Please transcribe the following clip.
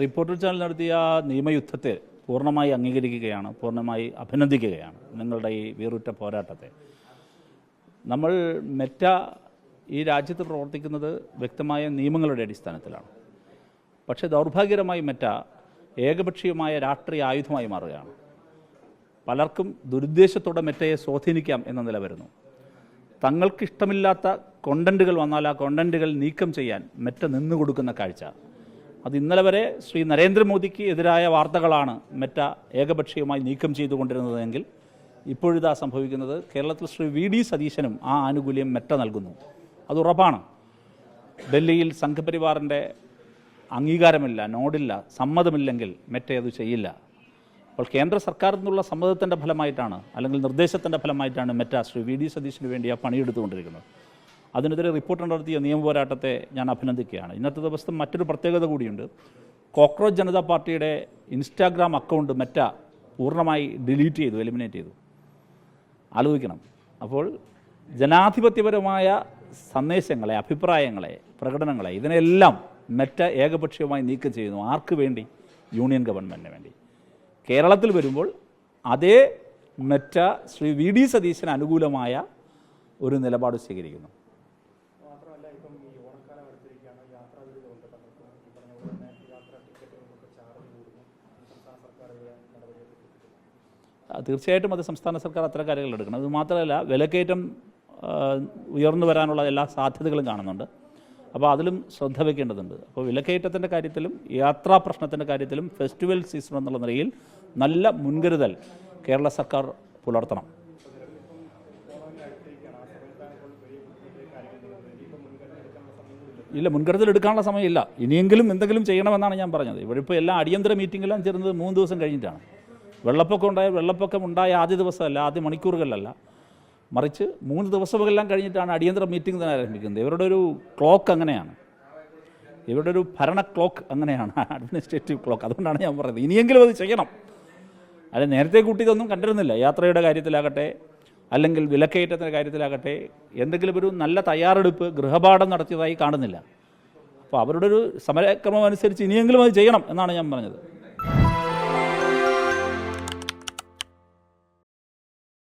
Reporter channel നടത്തിയ നിയമയുദ്ധത്തെ പൂർണ്ണമായി അംഗീകരിക്കുകയാണ്, പൂർണ്ണമായി അഭിനന്ദിക്കുകയാണ് നിങ്ങളുടെ ഈ വീറുറ്റ പോരാട്ടത്തെ. നമ്മൾ മെറ്റ ഈ രാജ്യത്ത് പ്രവർത്തിക്കുന്നത് വ്യക്തമായ നിയമങ്ങളുടെ അടിസ്ഥാനത്തിലാണ്. പക്ഷേ ദൗർഭാഗ്യകരമായി മെറ്റ ഏകപക്ഷീയമായ രാഷ്ട്രീയ ആയുധമായി മാറുകയാണ്. പലർക്കും ദുരുദ്ദേശത്തോടെ മെറ്റയെ സ്വാധീനിക്കാം എന്ന നില വരുന്നു. തങ്ങൾക്കിഷ്ടമില്ലാത്ത കോണ്ടൻറ്റുകൾ വന്നാൽ ആ കോണ്ടൻറ്റുകൾ നീക്കം ചെയ്യാൻ മെറ്റ നിന്നുകൊടുക്കുന്ന കാഴ്ച, അത് ഇന്നലെ വരെ ശ്രീ നരേന്ദ്രമോദിക്ക് എതിരായ വാർത്തകളാണ് മെറ്റ ഏകപക്ഷീയമായി നീക്കം ചെയ്തുകൊണ്ടിരുന്നതെങ്കിൽ ഇപ്പോഴിതാ സംഭവിക്കുന്നത് കേരളത്തിൽ ശ്രീ വി ഡി സതീശനും ആ ആനുകൂല്യം മെറ്റ നൽകുന്നു. അത് ഉറപ്പാണ്. ഡൽഹിയിൽ സംഘപരിവാറിൻ്റെ അംഗീകാരമില്ല, നോഡില്ല, സമ്മതമില്ലെങ്കിൽ മെറ്റ അത് ചെയ്യില്ല. അപ്പോൾ കേന്ദ്ര സർക്കാരിൽ നിന്നുള്ള സമ്മതത്തിൻ്റെ ഫലമായിട്ടാണ്, അല്ലെങ്കിൽ നിർദ്ദേശത്തിൻ്റെ ഫലമായിട്ടാണ് മെറ്റ ശ്രീ വി ഡി സതീശന് വേണ്ടി ആ പണിയെടുത്തുകൊണ്ടിരിക്കുന്നത്. അതിനെതിരെ റിപ്പോർട്ടർ നടത്തിയ നിയമ പോരാട്ടത്തെ ഞാൻ അഭിനന്ദിക്കുകയാണ്. ഇന്നത്തെ ദിവസം മറ്റൊരു പ്രത്യേകത കൂടിയുണ്ട്. കോക്രോച്ച് ജനതാ പാർട്ടിയുടെ ഇൻസ്റ്റാഗ്രാം അക്കൗണ്ട് മെറ്റ പൂർണ്ണമായി ഡിലീറ്റ് ചെയ്തു, എലിമിനേറ്റ് ചെയ്തു. ആലോചിക്കണം. അപ്പോൾ ജനാധിപത്യപരമായ സന്ദേശങ്ങളെ, അഭിപ്രായങ്ങളെ, പ്രകടനങ്ങളെ, ഇതിനെല്ലാം മെറ്റ ഏകപക്ഷീയമായി നീക്കം ചെയ്യുന്നു. ആർക്ക് വേണ്ടി? യൂണിയൻ ഗവൺമെൻറ്റിന് വേണ്ടി. കേരളത്തിൽ വരുമ്പോൾ അതേ മെറ്റ ശ്രീ വി ഡി സതീശന് അനുകൂലമായ ഒരു നിലപാട് സ്വീകരിക്കുന്നു. തീർച്ചയായിട്ടും അത് സംസ്ഥാന സർക്കാർ അത്തരം കാര്യങ്ങൾ എടുക്കണം. അത് മാത്രമല്ല, വിലക്കയറ്റം ഉയർന്നു വരാനുള്ള എല്ലാ സാധ്യതകളും കാണുന്നുണ്ട്. അപ്പോൾ അതിലും ശ്രദ്ധ വയ്ക്കേണ്ടതുണ്ട്. അപ്പോൾ വിലക്കയറ്റത്തിൻ്റെ കാര്യത്തിലും യാത്രാ പ്രശ്നത്തിൻ്റെ കാര്യത്തിലും ഫെസ്റ്റിവൽ സീസൺ എന്നുള്ള നിലയിൽ നല്ല മുൻകരുതൽ കേരള സർക്കാർ പുലർത്തണം. ഇല്ല, മുൻകരുതൽ എടുക്കാനുള്ള സമയമില്ല. ഇനിയെങ്കിലും എന്തെങ്കിലും ചെയ്യണമെന്നാണ് ഞാൻ പറഞ്ഞത്. ഇവിടിപ്പോൾ എല്ലാ അടിയന്തര മീറ്റിങ്ങെല്ലാം ചേർന്നത് 3 ദിവസം കഴിഞ്ഞിട്ടാണ്. വെള്ളപ്പൊക്കം ഉണ്ടായ ആദ്യ ദിവസമല്ല, ആദ്യ മണിക്കൂറുകളിലല്ല, മറിച്ച് 3 ദിവസമെല്ലാം കഴിഞ്ഞിട്ടാണ് അടിയന്തര മീറ്റിംഗ് തന്നെ ആരംഭിക്കുന്നത്. ഇവരുടെ ഒരു ക്ലോക്ക് അങ്ങനെയാണ്, ഇവരുടെ ഒരു ഭരണ ക്ലോക്ക് അങ്ങനെയാണ്, അഡ്മിനിസ്ട്രേറ്റീവ് ക്ലോക്ക്. അതുകൊണ്ടാണ് ഞാൻ പറയുന്നത് ഇനിയെങ്കിലും അത് ചെയ്യണം. അത് നേരത്തെ കൂട്ടിയതൊന്നും കണ്ടിരുന്നില്ല. യാത്രയുടെ കാര്യത്തിലാകട്ടെ, അല്ലെങ്കിൽ വിലക്കയറ്റത്തിൻ്റെ കാര്യത്തിലാകട്ടെ, എന്തെങ്കിലും ഒരു നല്ല തയ്യാറെടുപ്പ്, ഗൃഹപാഠം നടത്തിയതായി കാണുന്നില്ല. അപ്പോൾ അവരുടെ ഒരു സമരക്രമം അനുസരിച്ച് ഇനിയെങ്കിലും അത് ചെയ്യണം എന്നാണ് ഞാൻ പറഞ്ഞത്.